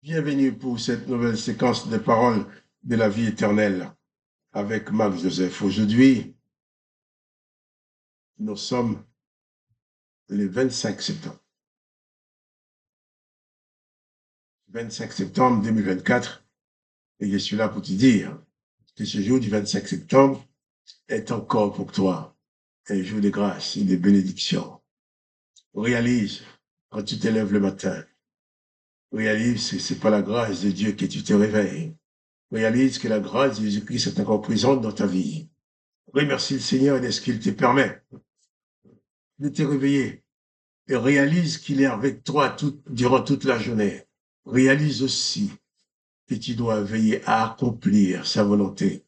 Bienvenue pour cette nouvelle séquence de paroles de la vie éternelle avec Marc Joseph. Aujourd'hui, nous sommes le 25 septembre. 25 septembre 2024 et je suis là pour te dire que ce jour du 25 septembre est encore pour toi un jour de grâce et de bénédiction. Réalise quand tu te lèves le matin. Réalise que c'est pas la grâce de Dieu que tu te réveilles. Réalise que la grâce de Jésus-Christ est encore présente dans ta vie. Remercie le Seigneur de ce qu'il te permet de te réveiller et réalise qu'il est avec toi durant toute la journée. Réalise aussi que tu dois veiller à accomplir sa volonté,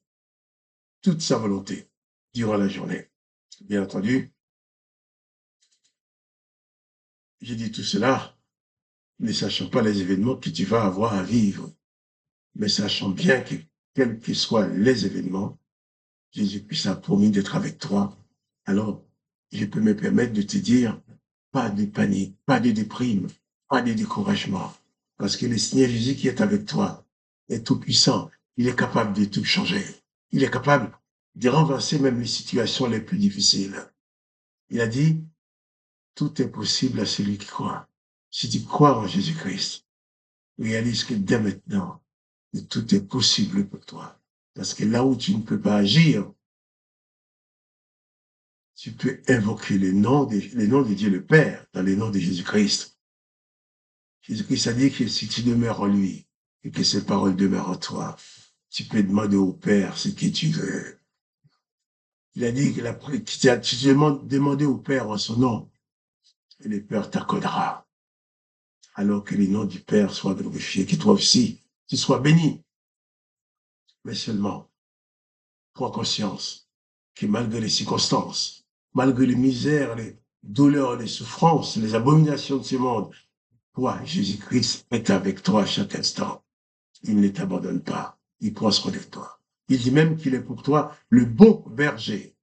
toute sa volonté, durant la journée. Bien entendu, j'ai dit tout cela, ne sachant pas les événements que tu vas avoir à vivre, mais sachant bien que, quels que soient les événements, Jésus-Christ a promis d'être avec toi. Alors, je peux me permettre de te dire, pas de panique, pas de déprime, pas de découragement. Parce que le Seigneur Jésus qui est avec toi est tout puissant. Il est capable de tout changer. Il est capable de renverser même les situations les plus difficiles. Il a dit, tout est possible à celui qui croit. Si tu crois en Jésus-Christ, réalise que dès maintenant, tout est possible pour toi. Parce que là où tu ne peux pas agir, tu peux invoquer le nom de Dieu le Père dans le nom de Jésus-Christ. Jésus-Christ a dit que si tu demeures en lui et que ses paroles demeurent en toi, tu peux demander au Père ce que tu veux. Il a dit que tu demander au Père en son nom et le Père t'accordera. Alors que le nom du Père soit glorifié, que toi aussi, tu sois béni. Mais seulement, prends conscience que malgré les circonstances, malgré les misères, les douleurs, les souffrances, les abominations de ce monde, toi, Jésus-Christ est avec toi à chaque instant. Il ne t'abandonne pas. Il prend soin de toi. Il dit même qu'il est pour toi le bon berger.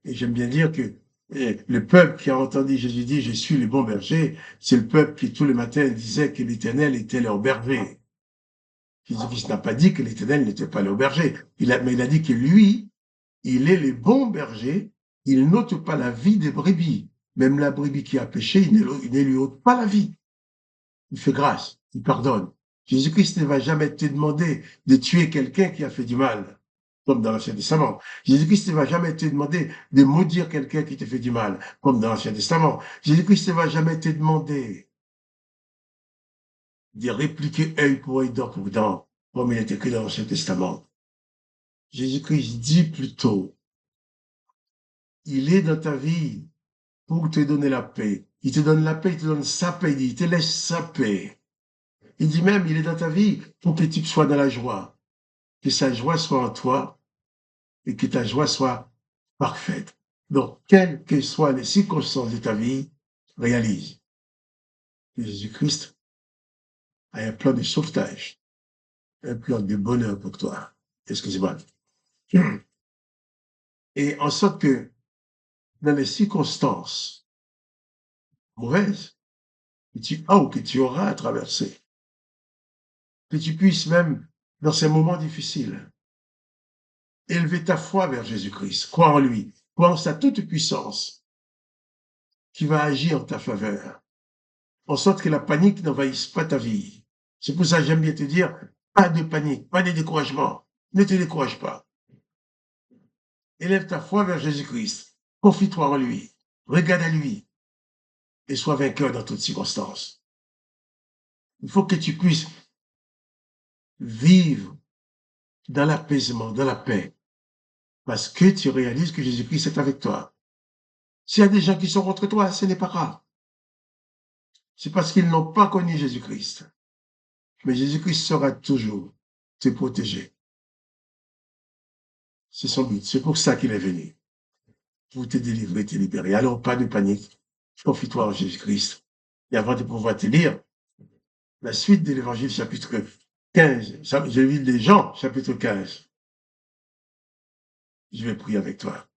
Et j'aime bien dire que le peuple qui a entendu Jésus dire, je suis le bon berger, c'est le peuple qui tous les matins disait que l'Éternel était leur berger. Jésus-Christ n'a pas dit que l'Éternel n'était pas leur berger. Mais il a dit que lui, il est le bon berger. Il n'ôte pas la vie des brebis. Même la brebis qui a péché, il ne lui ôte pas la vie. Il fait grâce, il pardonne. Jésus-Christ ne va jamais te demander de tuer quelqu'un qui a fait du mal, comme dans l'Ancien Testament. Jésus-Christ ne va jamais te demander de maudire quelqu'un qui te fait du mal, comme dans l'Ancien Testament. Jésus-Christ ne va jamais te demander de répliquer œil pour œil, dent pour dent, comme il est écrit dans l'Ancien Testament. Jésus-Christ dit plutôt, il est dans ta vie pour te donner la paix. Il te donne la paix, il te donne sa paix, il te laisse sa paix. Il dit même, il est dans ta vie pour que tu sois dans la joie, que sa joie soit en toi et que ta joie soit parfaite. Donc, quelles que soient les circonstances de ta vie, réalise que Jésus-Christ a un plan de sauvetage, un plan de bonheur pour toi. Excusez-moi. Et en sorte que dans les circonstances mauvaises que tu as ou que tu auras à traverser, que tu puisses même, dans ces moments difficiles, élever ta foi vers Jésus-Christ, croire en lui, croire en sa toute puissance qui va agir en ta faveur, en sorte que la panique n'envahisse pas ta vie. C'est pour ça que j'aime bien te dire, pas de panique, pas de découragement, ne te décourage pas. Élève ta foi vers Jésus-Christ, confie-toi en lui, regarde à lui et sois vainqueur dans toutes circonstances. Il faut que tu puisses vivre dans l'apaisement, dans la paix, parce que tu réalises que Jésus-Christ est avec toi. S'il y a des gens qui sont contre toi, ce n'est pas grave. C'est parce qu'ils n'ont pas connu Jésus-Christ. Mais Jésus-Christ sera toujours te protéger. C'est son but. C'est pour ça qu'il est venu. Pour te délivrer, te libérer. Alors, pas de panique. Confie-toi en Jésus-Christ. Et avant de pouvoir te lire la suite de l'évangile chapitre 15, je lis les Jean chapitre 15. Je vais prier avec toi.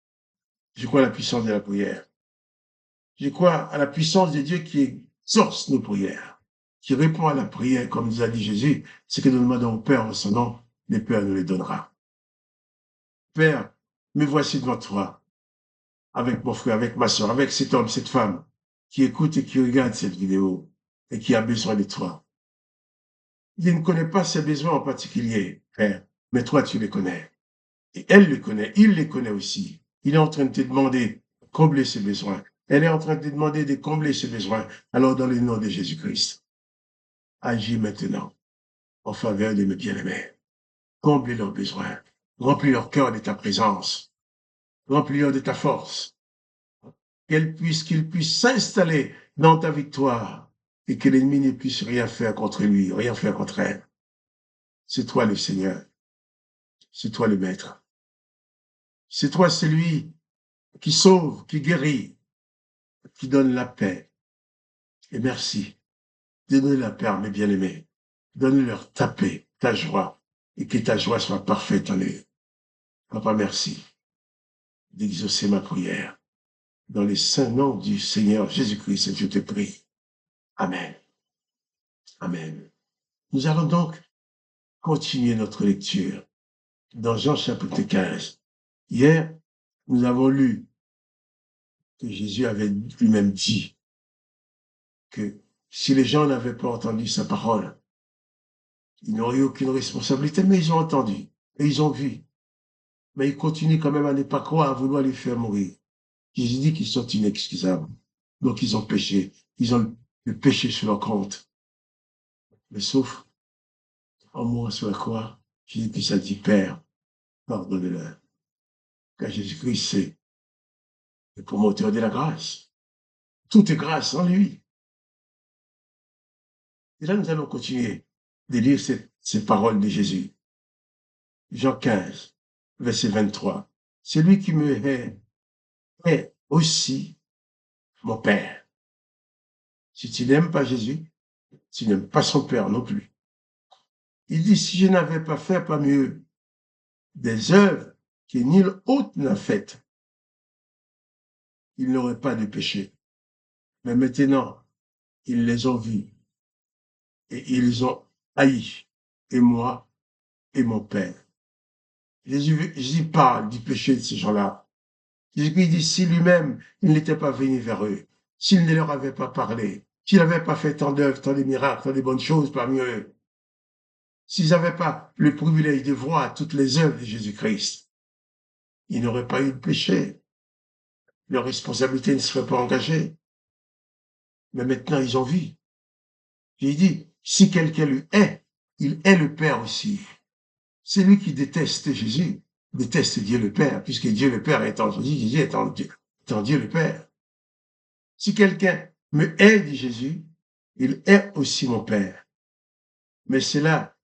Je crois à la puissance de la prière. Je crois à la puissance de Dieu qui exauce nos prières. qui répond à la prière, comme nous a dit Jésus, ce que nous demandons au Père en son nom, le Père nous les donnera. Père, me voici devant toi, avec mon frère, avec ma soeur, avec cet homme, cette femme, qui écoute et qui regarde cette vidéo et qui a besoin de toi. Il ne connaît pas ses besoins en particulier, Père, mais toi, tu les connais. Et elle le connaît, il les connaît aussi. Il est en train de te demander de combler ses besoins. Elle est en train de te demander de combler ses besoins. Alors, dans le nom de Jésus-Christ, agis maintenant en faveur de mes bien-aimés. Comble leurs besoins. Remplis leur cœur de ta présence. Remplis-leur de ta force. Qu'ils puissent s'installer dans ta victoire et que l'ennemi ne puisse rien faire contre lui, rien faire contre elle. C'est toi le Seigneur. C'est toi le Maître. C'est toi celui qui sauve, qui guérit, qui donne la paix. Et merci. Donne la paix à mes bien-aimés. Donne-leur ta paix, ta joie, et que ta joie soit parfaite en eux. Papa, merci d'exaucer ma prière. Dans les saints noms du Seigneur Jésus-Christ, je te prie. Amen. Amen. Nous allons donc continuer notre lecture dans Jean chapitre 15. Hier, nous avons lu que Jésus avait lui-même dit que si les gens n'avaient pas entendu sa parole, ils n'auraient eu aucune responsabilité, mais ils ont entendu et ils ont vu. Mais ils continuent quand même à ne pas croire, à vouloir les faire mourir. Jésus dit qu'ils sont inexcusables. Donc ils ont péché. Ils ont le péché sur leur compte. Mais sauf en mourant sur la croix, Jésus-Christ a dit, Père, pardonne-leur. Car Jésus-Christ, c'est le promoteur de la grâce. Tout est grâce en lui. Et là, nous allons continuer de lire ces paroles de Jésus. Jean 15, verset 23. Celui qui me hait est aussi mon Père. Si tu n'aimes pas Jésus, tu n'aimes pas son Père non plus. Il dit, si je n'avais pas fait pas mieux des œuvres que nul autre n'a faites, il n'aurait pas de péché. Mais maintenant, ils les ont vus et ils ont haï, et moi et mon Père. Jésus parle du péché de ces gens-là. Jésus dit, si lui-même, il n'était pas venu vers eux, s'il ne leur avait pas parlé, s'il n'avait pas fait tant d'œuvres, tant de miracles, tant de bonnes choses parmi eux, s'ils n'avaient pas le privilège de voir toutes les œuvres de Jésus-Christ, ils n'auraient pas eu de péché. Leur responsabilité ne serait pas engagée. Mais maintenant, ils ont vu. J'ai dit, si quelqu'un lui est, il est le Père aussi. Celui qui déteste Jésus, déteste Dieu le Père, puisque Dieu le Père est en Jésus, Jésus est en Dieu le Père. Si quelqu'un me hait, dit Jésus, il est aussi mon Père. Mais cela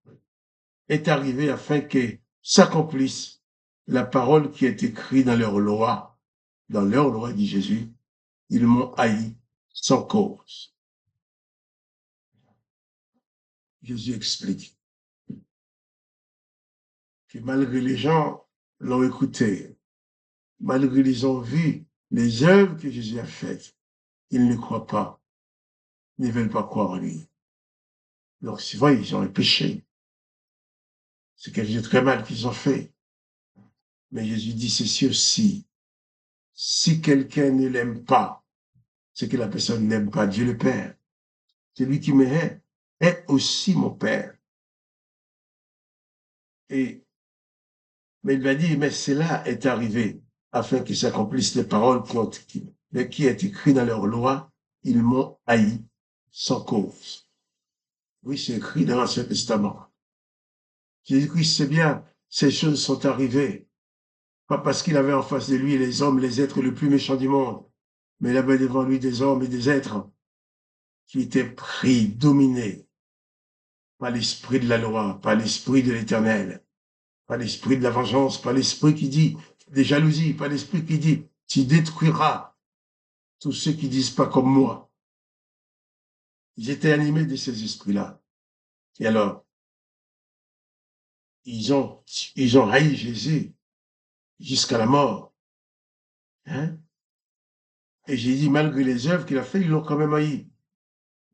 est arrivé afin que s'accomplisse la parole qui est écrite dans leur loi. Dans leur loi, dit Jésus, ils m'ont haï sans cause. Jésus explique que malgré les gens l'ont écouté, malgré ils ont vu les œuvres que Jésus a faites, ils ne croient pas, ne veulent pas croire en lui. Donc c'est vrai, ils ont un péché. C'est quelque chose de très mal qu'ils ont fait. Mais Jésus dit ceci aussi. Si quelqu'un ne l'aime pas, c'est que la personne n'aime pas Dieu le Père. Celui qui me hait est aussi mon Père. Mais il m'a dit, mais cela est arrivé afin que s'accomplissent les paroles qui est écrit dans leur loi. Ils m'ont haï sans cause. Oui, c'est écrit dans l'Ancien Testament. Jésus-Christ sait bien, ces choses sont arrivées. Pas parce qu'il avait en face de lui les hommes, les êtres les plus méchants du monde, mais il avait devant lui des hommes et des êtres qui étaient pris, dominés par l'esprit de la loi, par l'esprit de l'Éternel, par l'esprit de la vengeance, par l'esprit qui dit des jalousies, par l'esprit qui dit tu détruiras tous ceux qui disent pas comme moi. Ils étaient animés de ces esprits-là. Et alors, ils ont haï Jésus jusqu'à la mort. Hein? Et j'ai dit, malgré les œuvres qu'il a fait, ils l'ont quand même haï.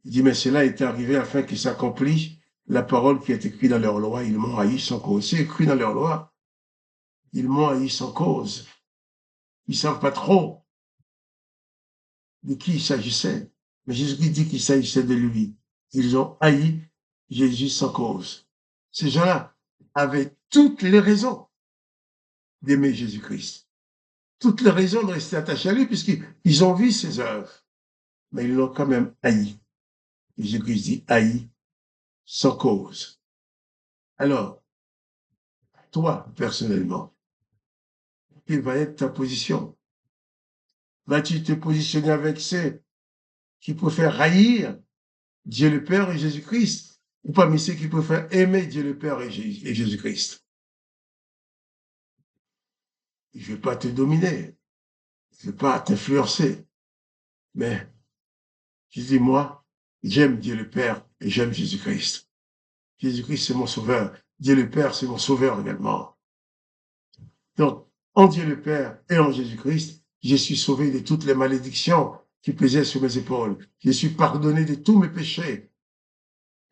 Il dit, mais cela est arrivé afin qu'il s'accomplisse la parole qui est écrite dans leur loi. Ils m'ont haï sans cause. C'est écrit dans leur loi. Ils m'ont haï sans cause. Ils ne savent pas trop de qui il s'agissait. Mais Jésus-Christ dit qu'il s'agissait de lui. Ils ont haï Jésus sans cause. Ces gens-là avaient toutes les raisons d'aimer Jésus-Christ. Toutes les raisons de rester attachés à lui, puisqu'ils ont vu ses œuvres. Mais ils l'ont quand même haï. Jésus-Christ dit haï sans cause. Alors, toi, personnellement, quelle va être ta position? Vas-tu te positionner avec ceux qui préfèrent haïr Dieu le Père et Jésus-Christ, ou parmi ceux qui préfèrent aimer Dieu le Père et Jésus-Christ? Je ne vais pas te dominer, je ne vais pas t'influencer, mais je dis, moi, j'aime Dieu le Père et j'aime Jésus-Christ. Jésus-Christ, c'est mon sauveur. Dieu le Père, c'est mon sauveur également. Donc, en Dieu le Père et en Jésus-Christ, je suis sauvé de toutes les malédictions qui pesaient sur mes épaules. Je suis pardonné de tous mes péchés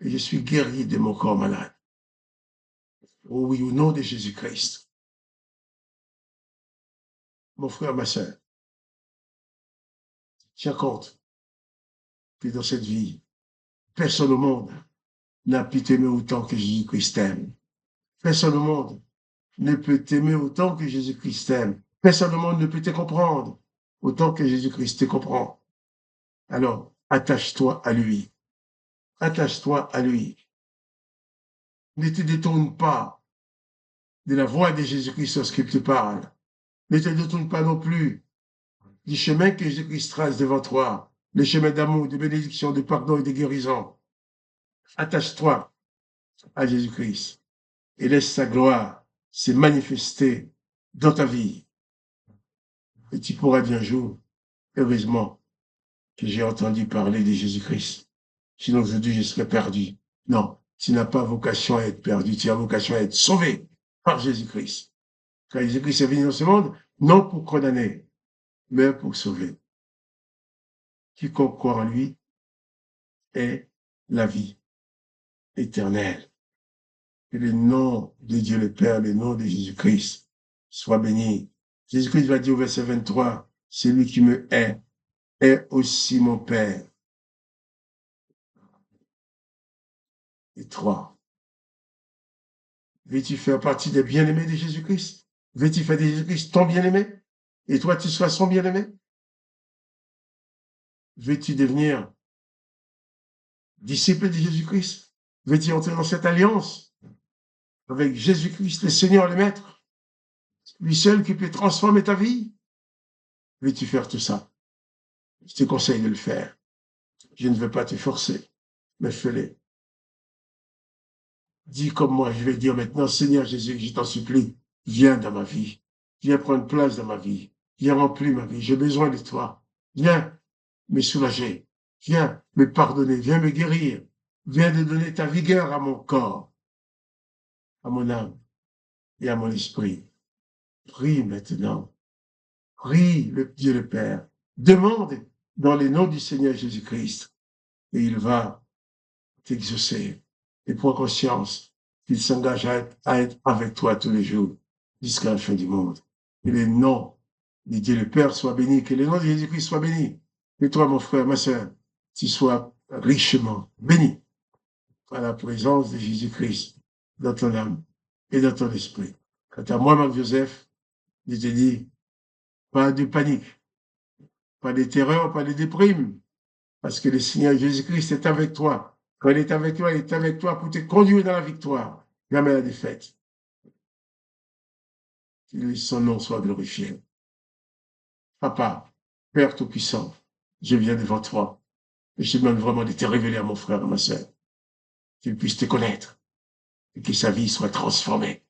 et je suis guéri de mon corps malade. Oh oui, au nom de Jésus-Christ. Mon frère, ma soeur, tiens compte que dans cette vie, personne au monde n'a pu t'aimer autant que Jésus-Christ t'aime. Personne au monde ne peut t'aimer autant que Jésus-Christ t'aime. Personne au monde ne peut te comprendre autant que Jésus-Christ te comprend. Alors, attache-toi à lui. Attache-toi à lui. Ne te détourne pas de la voix de Jésus-Christ lorsqu'il te parle. Ne te détourne pas non plus du chemin que Jésus-Christ trace devant toi, le chemin d'amour, de bénédiction, de pardon et de guérison. Attache-toi à Jésus-Christ et laisse sa gloire se manifester dans ta vie. Et tu pourras dire un jour, heureusement, que j'ai entendu parler de Jésus-Christ. Sinon, aujourd'hui, je serais perdu. Non, tu n'as pas vocation à être perdu, tu as vocation à être sauvé par Jésus-Christ. Car Jésus-Christ est venu dans ce monde, non pour condamner, mais pour sauver. Quiconque croit en lui est la vie éternelle. Que le nom de Dieu le Père, le nom de Jésus-Christ soit béni. Jésus-Christ va dire au verset 23, celui qui me hait est aussi mon Père. Et 3. Veux-tu faire partie des bien-aimés de Jésus-Christ? Veux-tu faire de Jésus-Christ ton bien-aimé? Et toi, tu seras son bien-aimé? Veux-tu devenir disciple de Jésus-Christ? Veux-tu entrer dans cette alliance avec Jésus-Christ, le Seigneur, le Maître, lui seul qui peut transformer ta vie? Veux-tu faire tout ça? Je te conseille de le faire. Je ne veux pas te forcer, mais fais-le. Dis comme moi, je vais dire maintenant, Seigneur Jésus, je t'en supplie, viens dans ma vie. Viens prendre place dans ma vie. Viens remplir ma vie. J'ai besoin de toi. Viens me soulager. Viens me pardonner. Viens me guérir. Viens de donner ta vigueur à mon corps, à mon âme et à mon esprit. Prie maintenant. Prie le Dieu le Père. Demande dans le nom du Seigneur Jésus-Christ. Et il va t'exaucer. Et prends conscience qu'il s'engage à être avec toi tous les jours jusqu'à la fin du monde. Que le nom de Dieu le Père soit béni. Que le nom de Jésus-Christ soit béni. Que toi, mon frère, ma soeur, tu sois richement béni par la présence de Jésus-Christ dans ton âme et dans ton esprit. Quant à moi, Marc-Joseph, je te dis, pas de panique, pas de terreur, pas de déprime, parce que le Seigneur Jésus-Christ est avec toi. Quand il est avec toi, il est avec toi pour te conduire dans la victoire, jamais la défaite. Que son nom soit glorifié. Papa, Père Tout-Puissant, je viens devant toi et je te demande vraiment de te révéler à mon frère et à ma soeur, qu'il puisse te connaître et que sa vie soit transformée.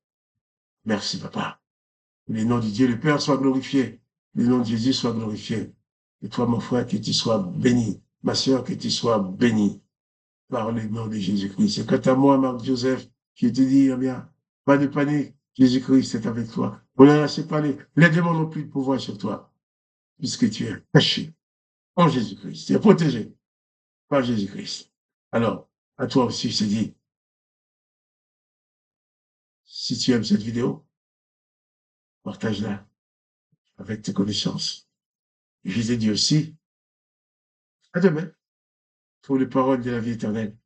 Merci, Papa. Que le nom de Dieu, le Père, soit glorifié. Le nom de Jésus soit glorifié. Et toi, mon frère, que tu sois béni. Ma soeur, que tu sois béni par le nom de Jésus-Christ. Et quant à moi, Marc-Joseph, je te dis, eh bien, pas de panique. Jésus-Christ est avec toi. On a assez parlé. Les démons n'ont plus de pouvoir sur toi, puisque tu es caché en Jésus-Christ. Tu es protégé. par Jésus-Christ. Alors, à toi aussi, je te dis, si tu aimes cette vidéo, partage-la avec tes connaissances. Et je te dis aussi, à demain pour les paroles de la vie éternelle.